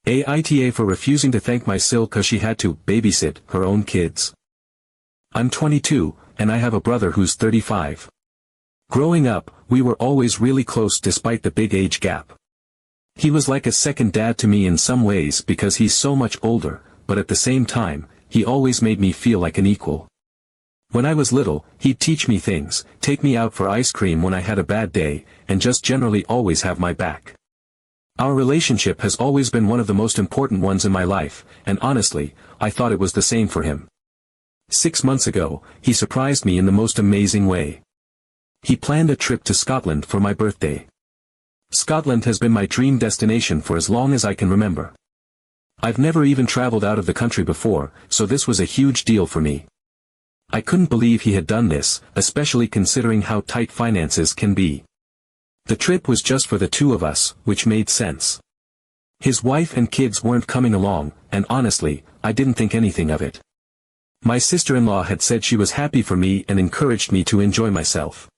AITA for refusing to thank my SIL cause she had to babysit her own kids. I'm 22, and I have a brother who's 35. Growing up, we were always really close despite the big age gap. He was like a second dad to me in some ways because he's so much older, but at the same time, he always made me feel like an equal. When I was little, he'd teach me things, take me out for ice cream when I had a bad day, and just generally always have my back. Our relationship has always been one of the most important ones in my life, and honestly, I thought it was the same for him. 6 months ago, he surprised me in the most amazing way. He planned a trip to Scotland for my birthday. Scotland has been my dream destination for as long as I can remember. I've never even traveled out of the country before, so this was a huge deal for me. I couldn't believe he had done this, especially considering how tight finances can be. The trip was just for the two of us, which made sense. His wife and kids weren't coming along, and honestly, I didn't think anything of it. My sister-in-law had said she was happy for me and encouraged me to enjoy myself.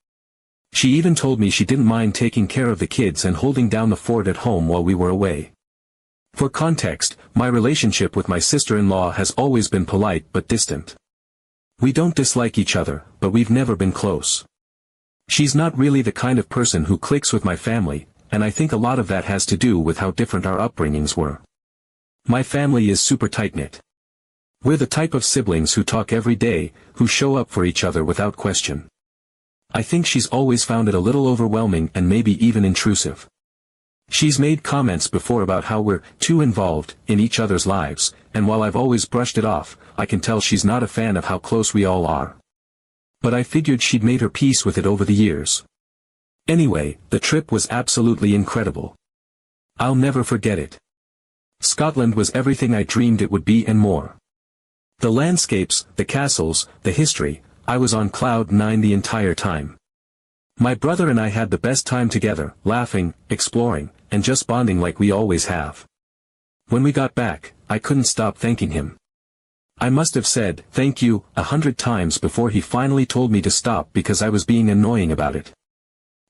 She even told me she didn't mind taking care of the kids and holding down the fort at home while we were away. For context, my relationship with my sister-in-law has always been polite but distant. We don't dislike each other, but we've never been close. She's not really the kind of person who clicks with my family, and I think a lot of that has to do with how different our upbringings were. My family is super tight-knit. We're the type of siblings who talk every day, who show up for each other without question. I think she's always found it a little overwhelming and maybe even intrusive. She's made comments before about how we're too involved in each other's lives, and while I've always brushed it off, I can tell she's not a fan of how close we all are. But I figured she'd made her peace with it over the years. Anyway, the trip was absolutely incredible. I'll never forget it. Scotland was everything I dreamed it would be and more. The landscapes, the castles, the history, I was on cloud 9 the entire time. My brother and I had the best time together, laughing, exploring, and just bonding like we always have. When we got back, I couldn't stop thanking him. I must have said, "Thank you," 100 times before he finally told me to stop because I was being annoying about it.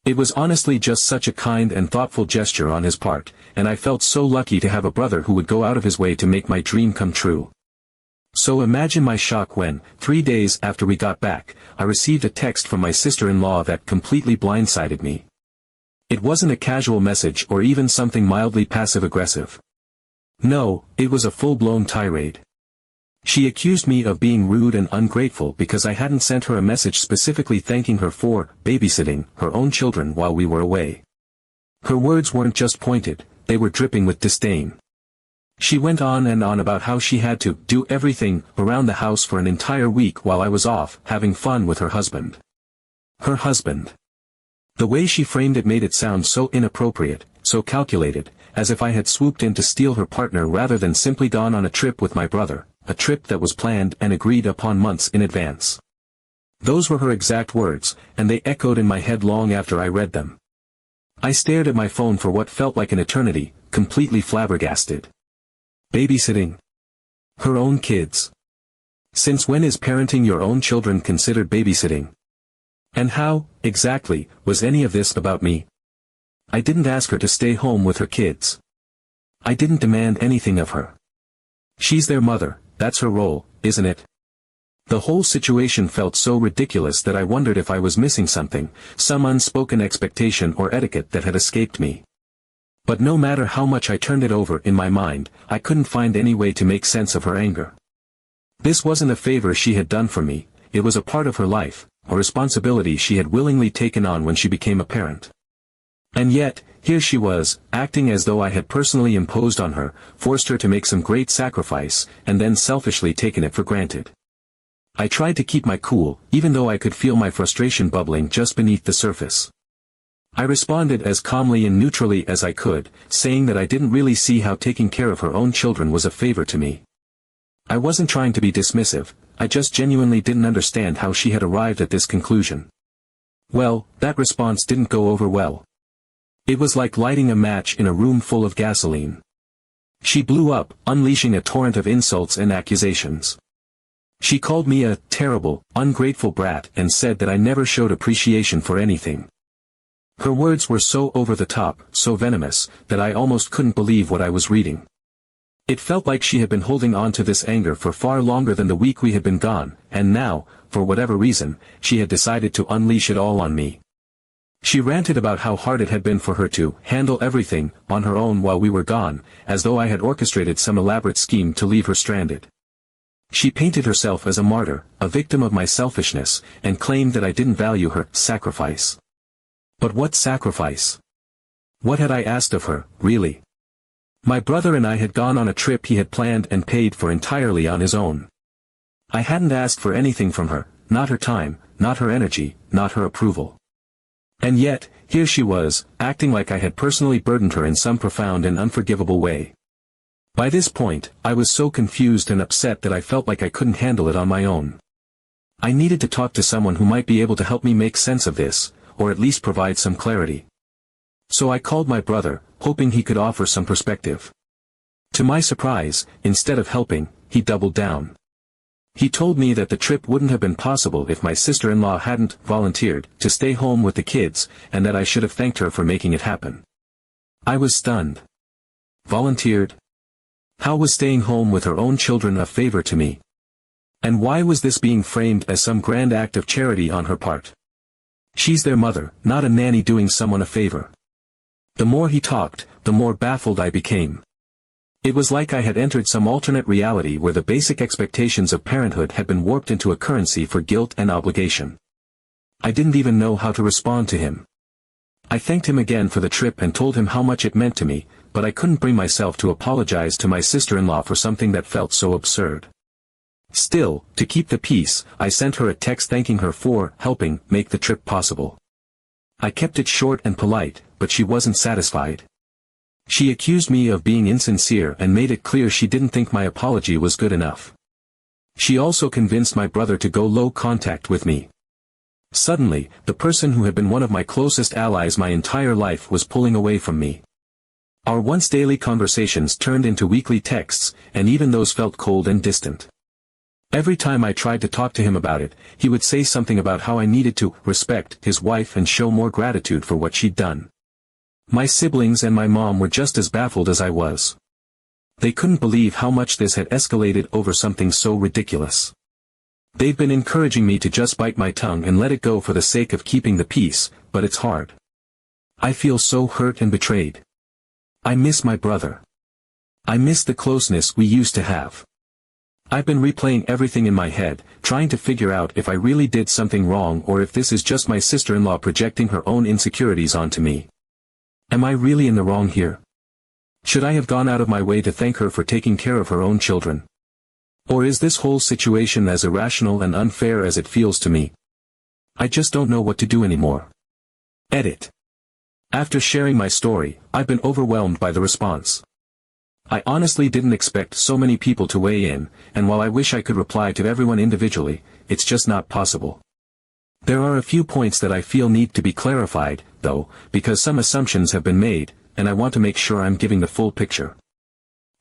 It was honestly just such a kind and thoughtful gesture on his part, and I felt so lucky to have a brother who would go out of his way to make my dream come true. So imagine my shock when, 3 days after we got back, I received a text from my sister-in-law that completely blindsided me. It wasn't a casual message or even something mildly passive-aggressive. No, it was a full-blown tirade. She accused me of being rude and ungrateful because I hadn't sent her a message specifically thanking her for babysitting her own children while we were away. Her words weren't just pointed, they were dripping with disdain. She went on and on about how she had to do everything around the house for an entire week while I was off having fun with her husband. Her husband. The way she framed it made it sound so inappropriate, so calculated, as if I had swooped in to steal her partner rather than simply gone on a trip with my brother. A trip that was planned and agreed upon months in advance. Those were her exact words, and they echoed in my head long after I read them. I stared at my phone for what felt like an eternity, completely flabbergasted. Babysitting her own kids. Since when is parenting your own children considered babysitting? And how, exactly, was any of this about me? I didn't ask her to stay home with her kids. I didn't demand anything of her. She's their mother. That's her role, isn't it? The whole situation felt so ridiculous that I wondered if I was missing something, some unspoken expectation or etiquette that had escaped me. But no matter how much I turned it over in my mind, I couldn't find any way to make sense of her anger. This wasn't a favor she had done for me, it was a part of her life, a responsibility she had willingly taken on when she became a parent. And yet, here she was, acting as though I had personally imposed on her, forced her to make some great sacrifice, and then selfishly taken it for granted. I tried to keep my cool, even though I could feel my frustration bubbling just beneath the surface. I responded as calmly and neutrally as I could, saying that I didn't really see how taking care of her own children was a favor to me. I wasn't trying to be dismissive, I just genuinely didn't understand how she had arrived at this conclusion. Well, that response didn't go over well. It was like lighting a match in a room full of gasoline. She blew up, unleashing a torrent of insults and accusations. She called me a terrible, ungrateful brat and said that I never showed appreciation for anything. Her words were so over the top, so venomous, that I almost couldn't believe what I was reading. It felt like she had been holding on to this anger for far longer than the week we had been gone, and now, for whatever reason, she had decided to unleash it all on me. She ranted about how hard it had been for her to handle everything on her own while we were gone, as though I had orchestrated some elaborate scheme to leave her stranded. She painted herself as a martyr, a victim of my selfishness, and claimed that I didn't value her sacrifice. But what sacrifice? What had I asked of her, really? My brother and I had gone on a trip he had planned and paid for entirely on his own. I hadn't asked for anything from her, not her time, not her energy, not her approval. And yet, here she was, acting like I had personally burdened her in some profound and unforgivable way. By this point, I was so confused and upset that I felt like I couldn't handle it on my own. I needed to talk to someone who might be able to help me make sense of this, or at least provide some clarity. So I called my brother, hoping he could offer some perspective. To my surprise, instead of helping, he doubled down. He told me that the trip wouldn't have been possible if my sister-in-law hadn't volunteered to stay home with the kids, and that I should have thanked her for making it happen. I was stunned. Volunteered? How was staying home with her own children a favor to me? And why was this being framed as some grand act of charity on her part? She's their mother, not a nanny doing someone a favor. The more he talked, the more baffled I became. It was like I had entered some alternate reality where the basic expectations of parenthood had been warped into a currency for guilt and obligation. I didn't even know how to respond to him. I thanked him again for the trip and told him how much it meant to me, but I couldn't bring myself to apologize to my sister-in-law for something that felt so absurd. Still, to keep the peace, I sent her a text thanking her for helping make the trip possible. I kept it short and polite, but she wasn't satisfied. She accused me of being insincere and made it clear she didn't think my apology was good enough. She also convinced my brother to go low contact with me. Suddenly, the person who had been one of my closest allies my entire life was pulling away from me. Our once daily conversations turned into weekly texts, and even those felt cold and distant. Every time I tried to talk to him about it, he would say something about how I needed to respect his wife and show more gratitude for what she'd done. My siblings and my mom were just as baffled as I was. They couldn't believe how much this had escalated over something so ridiculous. They've been encouraging me to just bite my tongue and let it go for the sake of keeping the peace, but it's hard. I feel so hurt and betrayed. I miss my brother. I miss the closeness we used to have. I've been replaying everything in my head, trying to figure out if I really did something wrong or if this is just my sister-in-law projecting her own insecurities onto me. Am I really in the wrong here? Should I have gone out of my way to thank her for taking care of her own children? Or is this whole situation as irrational and unfair as it feels to me? I just don't know what to do anymore. Edit. After sharing my story, I've been overwhelmed by the response. I honestly didn't expect so many people to weigh in, and while I wish I could reply to everyone individually, it's just not possible. There are a few points that I feel need to be clarified, though, because some assumptions have been made, and I want to make sure I'm giving the full picture.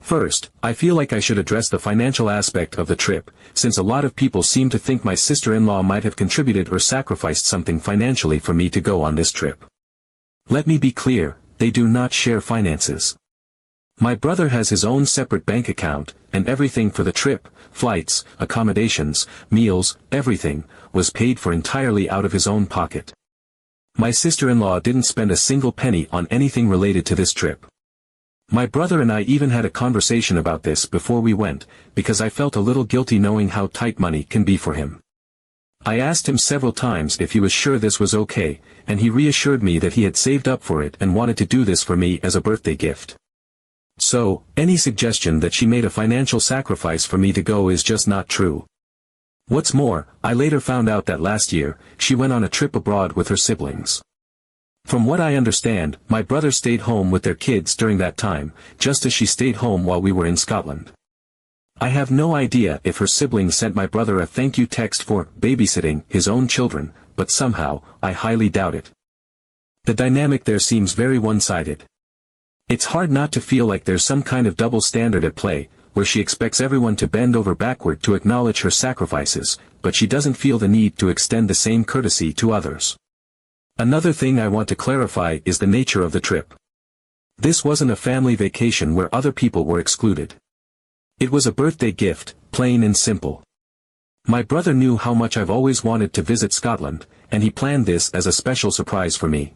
First, I feel like I should address the financial aspect of the trip, since a lot of people seem to think my sister-in-law might have contributed or sacrificed something financially for me to go on this trip. Let me be clear, they do not share finances. My brother has his own separate bank account, and everything for the trip, flights, accommodations, meals, everything, was paid for entirely out of his own pocket. My sister-in-law didn't spend a single penny on anything related to this trip. My brother and I even had a conversation about this before we went, because I felt a little guilty knowing how tight money can be for him. I asked him several times if he was sure this was okay, and he reassured me that he had saved up for it and wanted to do this for me as a birthday gift. So, any suggestion that she made a financial sacrifice for me to go is just not true. What's more, I later found out that last year, she went on a trip abroad with her siblings. From what I understand, my brother stayed home with their kids during that time, just as she stayed home while we were in Scotland. I have no idea if her siblings sent my brother a thank you text for babysitting his own children, but somehow, I highly doubt it. The dynamic there seems very one-sided. It's hard not to feel like there's some kind of double standard at play, where she expects everyone to bend over backward to acknowledge her sacrifices, but she doesn't feel the need to extend the same courtesy to others. Another thing I want to clarify is the nature of the trip. This wasn't a family vacation where other people were excluded. It was a birthday gift, plain and simple. My brother knew how much I've always wanted to visit Scotland, and he planned this as a special surprise for me.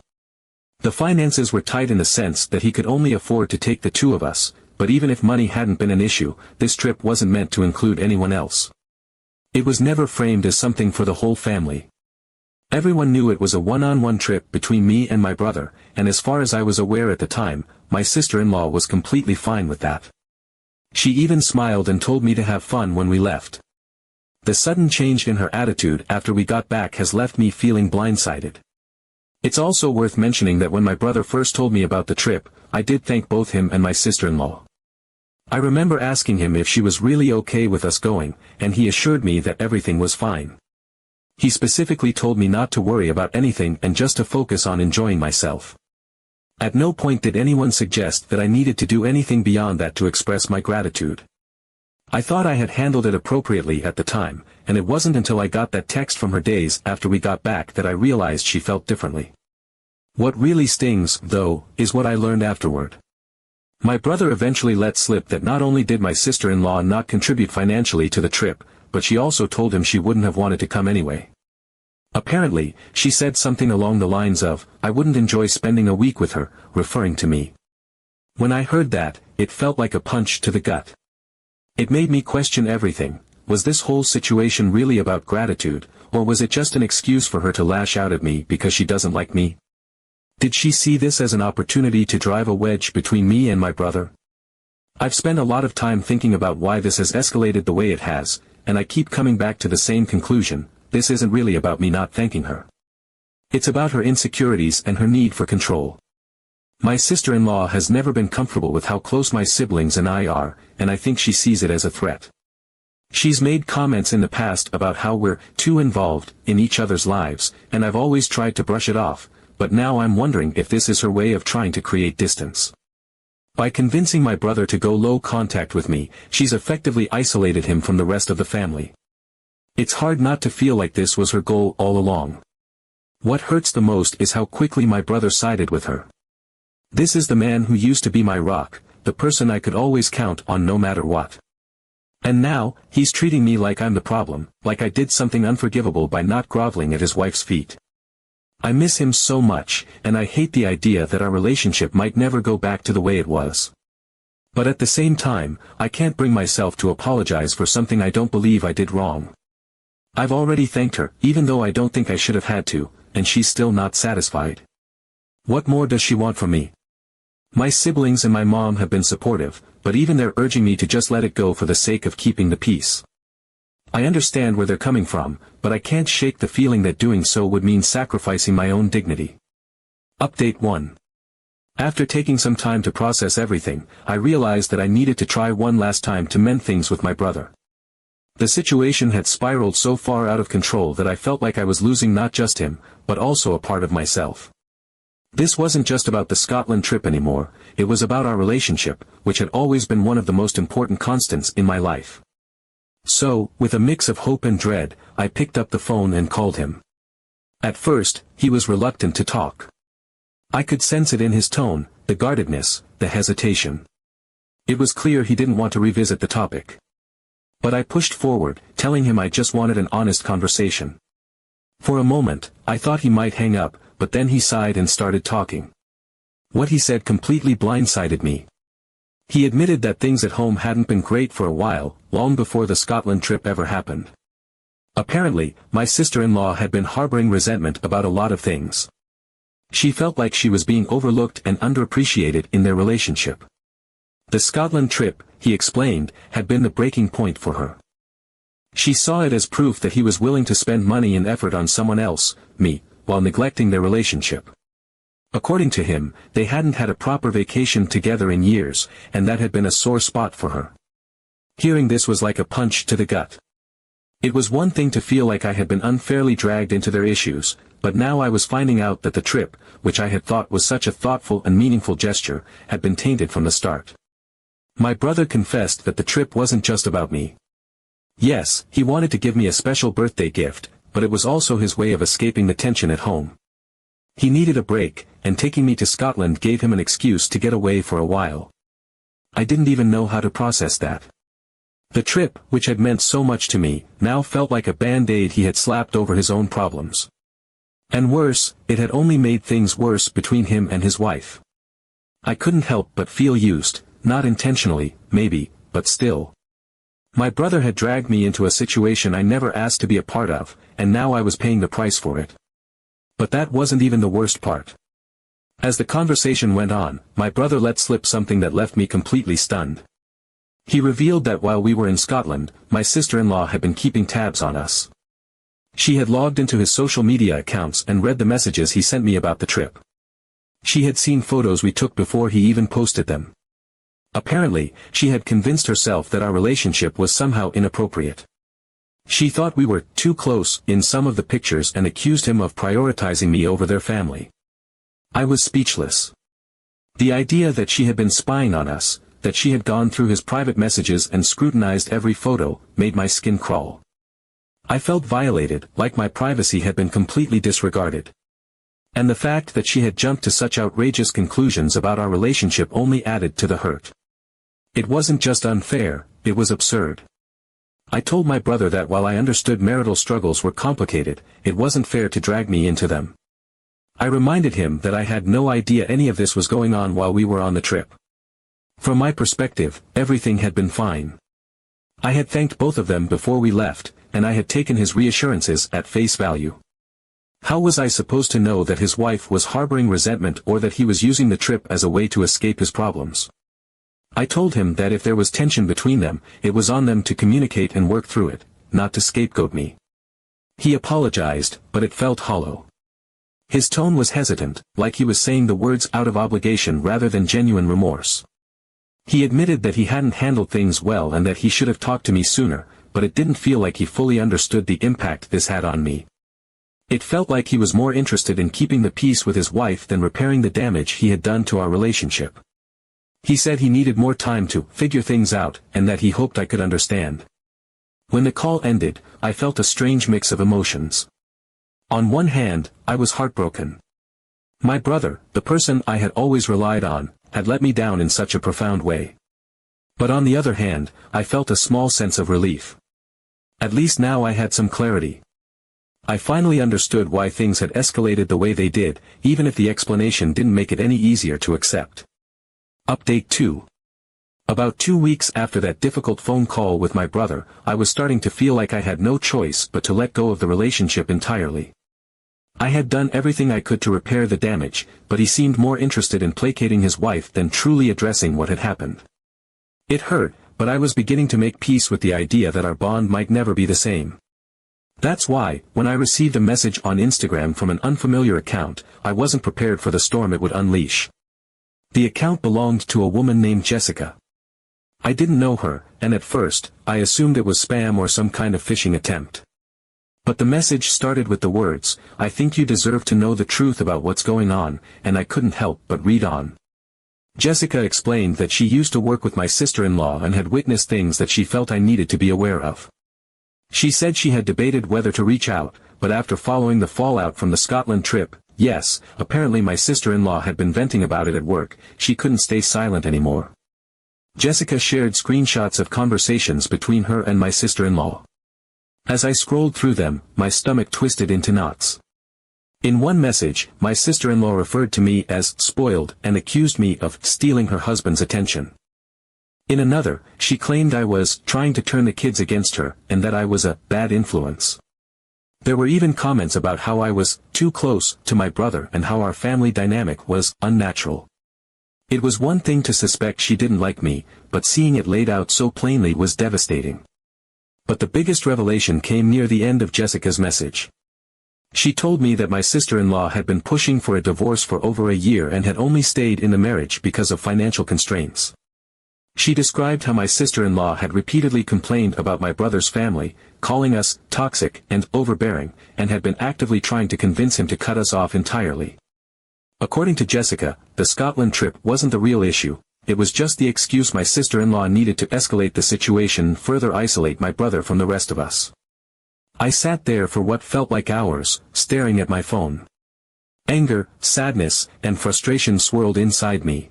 The finances were tight in the sense that he could only afford to take the two of us, but even if money hadn't been an issue, this trip wasn't meant to include anyone else. It was never framed as something for the whole family. Everyone knew it was a one-on-one trip between me and my brother, and as far as I was aware at the time, my sister-in-law was completely fine with that. She even smiled and told me to have fun when we left. The sudden change in her attitude after we got back has left me feeling blindsided. It's also worth mentioning that when my brother first told me about the trip, I did thank both him and my sister-in-law. I remember asking him if she was really okay with us going, and he assured me that everything was fine. He specifically told me not to worry about anything and just to focus on enjoying myself. At no point did anyone suggest that I needed to do anything beyond that to express my gratitude. I thought I had handled it appropriately at the time, and it wasn't until I got that text from her days after we got back that I realized she felt differently. What really stings, though, is what I learned afterward. My brother eventually let slip that not only did my sister-in-law not contribute financially to the trip, but she also told him she wouldn't have wanted to come anyway. Apparently, she said something along the lines of, "I wouldn't enjoy spending a week with her," referring to me. When I heard that, it felt like a punch to the gut. It made me question everything. Was this whole situation really about gratitude, or was it just an excuse for her to lash out at me because she doesn't like me? Did she see this as an opportunity to drive a wedge between me and my brother? I've spent a lot of time thinking about why this has escalated the way it has, and I keep coming back to the same conclusion: this isn't really about me not thanking her. It's about her insecurities and her need for control. My sister-in-law has never been comfortable with how close my siblings and I are, and I think she sees it as a threat. She's made comments in the past about how we're too involved in each other's lives, and I've always tried to brush it off, but now I'm wondering if this is her way of trying to create distance. By convincing my brother to go low contact with me, she's effectively isolated him from the rest of the family. It's hard not to feel like this was her goal all along. What hurts the most is how quickly my brother sided with her. This is the man who used to be my rock, the person I could always count on no matter what. And now, he's treating me like I'm the problem, like I did something unforgivable by not groveling at his wife's feet. I miss him so much, and I hate the idea that our relationship might never go back to the way it was. But at the same time, I can't bring myself to apologize for something I don't believe I did wrong. I've already thanked her, even though I don't think I should have had to, and she's still not satisfied. What more does she want from me? My siblings and my mom have been supportive, but even they're urging me to just let it go for the sake of keeping the peace. I understand where they're coming from, but I can't shake the feeling that doing so would mean sacrificing my own dignity. Update 1. After taking some time to process everything, I realized that I needed to try one last time to mend things with my brother. The situation had spiraled so far out of control that I felt like I was losing not just him, but also a part of myself. This wasn't just about the Scotland trip anymore, it was about our relationship, which had always been one of the most important constants in my life. So, with a mix of hope and dread, I picked up the phone and called him. At first, he was reluctant to talk. I could sense it in his tone, the guardedness, the hesitation. It was clear he didn't want to revisit the topic. But I pushed forward, telling him I just wanted an honest conversation. For a moment, I thought he might hang up, but then he sighed and started talking. What he said completely blindsided me. He admitted that things at home hadn't been great for a while, long before the Scotland trip ever happened. Apparently, my sister-in-law had been harboring resentment about a lot of things. She felt like she was being overlooked and underappreciated in their relationship. The Scotland trip, he explained, had been the breaking point for her. She saw it as proof that he was willing to spend money and effort on someone else, me, while neglecting their relationship. According to him, they hadn't had a proper vacation together in years, and that had been a sore spot for her. Hearing this was like a punch to the gut. It was one thing to feel like I had been unfairly dragged into their issues, but now I was finding out that the trip, which I had thought was such a thoughtful and meaningful gesture, had been tainted from the start. My brother confessed that the trip wasn't just about me. Yes, he wanted to give me a special birthday gift, but it was also his way of escaping the tension at home. He needed a break, and taking me to Scotland gave him an excuse to get away for a while. I didn't even know how to process that. The trip, which had meant so much to me, now felt like a band-aid he had slapped over his own problems. And worse, it had only made things worse between him and his wife. I couldn't help but feel used, not intentionally, maybe, but still. My brother had dragged me into a situation I never asked to be a part of, and now I was paying the price for it. But that wasn't even the worst part. As the conversation went on, my brother let slip something that left me completely stunned. He revealed that while we were in Scotland, my sister-in-law had been keeping tabs on us. She had logged into his social media accounts and read the messages he sent me about the trip. She had seen photos we took before he even posted them. Apparently, she had convinced herself that our relationship was somehow inappropriate. She thought we were too close in some of the pictures and accused him of prioritizing me over their family. I was speechless. The idea that she had been spying on us, that she had gone through his private messages and scrutinized every photo, made my skin crawl. I felt violated, like my privacy had been completely disregarded. And the fact that she had jumped to such outrageous conclusions about our relationship only added to the hurt. It wasn't just unfair, it was absurd. I told my brother that while I understood marital struggles were complicated, it wasn't fair to drag me into them. I reminded him that I had no idea any of this was going on while we were on the trip. From my perspective, everything had been fine. I had thanked both of them before we left, and I had taken his reassurances at face value. How was I supposed to know that his wife was harboring resentment or that he was using the trip as a way to escape his problems? I told him that if there was tension between them, it was on them to communicate and work through it, not to scapegoat me. He apologized, but it felt hollow. His tone was hesitant, like he was saying the words out of obligation rather than genuine remorse. He admitted that he hadn't handled things well and that he should have talked to me sooner, but it didn't feel like he fully understood the impact this had on me. It felt like he was more interested in keeping the peace with his wife than repairing the damage he had done to our relationship. He said he needed more time to figure things out, and that he hoped I could understand. When the call ended, I felt a strange mix of emotions. On one hand, I was heartbroken. My brother, the person I had always relied on, had let me down in such a profound way. But on the other hand, I felt a small sense of relief. At least now I had some clarity. I finally understood why things had escalated the way they did, even if the explanation didn't make it any easier to accept. Update 2. About 2 weeks after that difficult phone call with my brother, I was starting to feel like I had no choice but to let go of the relationship entirely. I had done everything I could to repair the damage, but he seemed more interested in placating his wife than truly addressing what had happened. It hurt, but I was beginning to make peace with the idea that our bond might never be the same. That's why, when I received a message on Instagram from an unfamiliar account, I wasn't prepared for the storm it would unleash. The account belonged to a woman named Jessica. I didn't know her, and at first, I assumed it was spam or some kind of phishing attempt. But the message started with the words, "I think you deserve to know the truth about what's going on," and I couldn't help but read on. Jessica explained that she used to work with my sister-in-law and had witnessed things that she felt I needed to be aware of. She said she had debated whether to reach out, but after following the fallout from the Scotland trip, yes, apparently my sister-in-law had been venting about it at work, she couldn't stay silent anymore. Jessica shared screenshots of conversations between her and my sister-in-law. As I scrolled through them, my stomach twisted into knots. In one message, my sister-in-law referred to me as spoiled and accused me of stealing her husband's attention. In another, she claimed I was trying to turn the kids against her, and that I was a bad influence. There were even comments about how I was too close to my brother and how our family dynamic was unnatural. It was one thing to suspect she didn't like me, but seeing it laid out so plainly was devastating. But the biggest revelation came near the end of Jessica's message. She told me that my sister-in-law had been pushing for a divorce for over a year and had only stayed in the marriage because of financial constraints. She described how my sister-in-law had repeatedly complained about my brother's family, calling us toxic and overbearing, and had been actively trying to convince him to cut us off entirely. According to Jessica, the Scotland trip wasn't the real issue, it was just the excuse my sister-in-law needed to escalate the situation and further isolate my brother from the rest of us. I sat there for what felt like hours, staring at my phone. Anger, sadness, and frustration swirled inside me.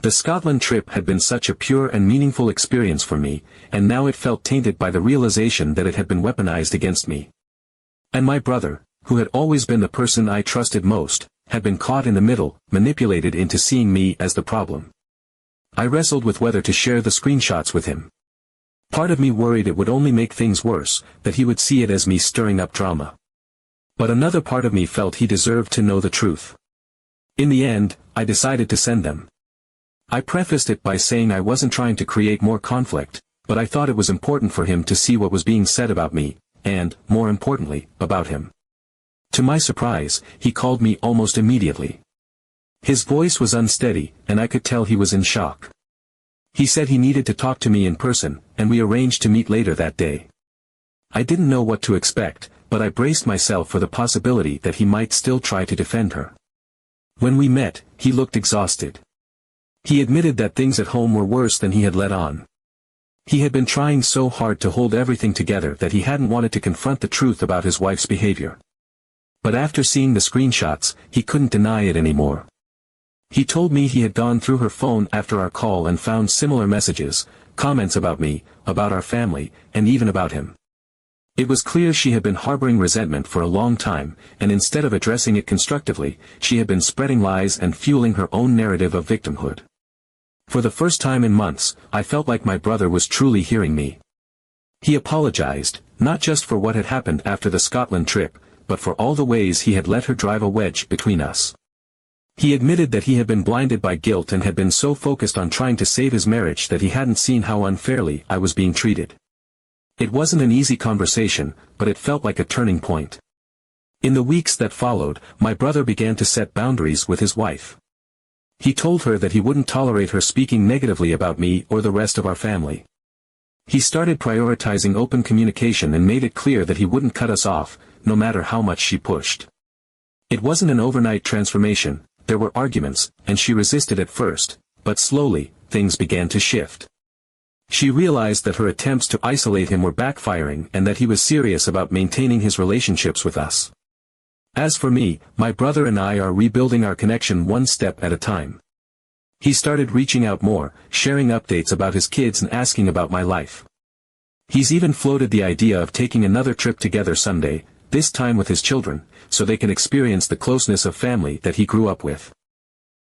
The Scotland trip had been such a pure and meaningful experience for me, and now it felt tainted by the realization that it had been weaponized against me. And my brother, who had always been the person I trusted most, had been caught in the middle, manipulated into seeing me as the problem. I wrestled with whether to share the screenshots with him. Part of me worried it would only make things worse, that he would see it as me stirring up drama. But another part of me felt he deserved to know the truth. In the end, I decided to send them. I prefaced it by saying I wasn't trying to create more conflict, but I thought it was important for him to see what was being said about me, and, more importantly, about him. To my surprise, he called me almost immediately. His voice was unsteady, and I could tell he was in shock. He said he needed to talk to me in person, and we arranged to meet later that day. I didn't know what to expect, but I braced myself for the possibility that he might still try to defend her. When we met, he looked exhausted. He admitted that things at home were worse than he had let on. He had been trying so hard to hold everything together that he hadn't wanted to confront the truth about his wife's behavior. But after seeing the screenshots, he couldn't deny it anymore. He told me he had gone through her phone after our call and found similar messages, comments about me, about our family, and even about him. It was clear she had been harboring resentment for a long time, and instead of addressing it constructively, she had been spreading lies and fueling her own narrative of victimhood. For the first time in months, I felt like my brother was truly hearing me. He apologized, not just for what had happened after the Scotland trip, but for all the ways he had let her drive a wedge between us. He admitted that he had been blinded by guilt and had been so focused on trying to save his marriage that he hadn't seen how unfairly I was being treated. It wasn't an easy conversation, but it felt like a turning point. In the weeks that followed, my brother began to set boundaries with his wife. He told her that he wouldn't tolerate her speaking negatively about me or the rest of our family. He started prioritizing open communication and made it clear that he wouldn't cut us off, no matter how much she pushed. It wasn't an overnight transformation. There were arguments, and she resisted at first, but slowly, things began to shift. She realized that her attempts to isolate him were backfiring and that he was serious about maintaining his relationships with us. As for me, my brother and I are rebuilding our connection one step at a time. He started reaching out more, sharing updates about his kids and asking about my life. He's even floated the idea of taking another trip together someday, this time with his children, so they can experience the closeness of family that he grew up with.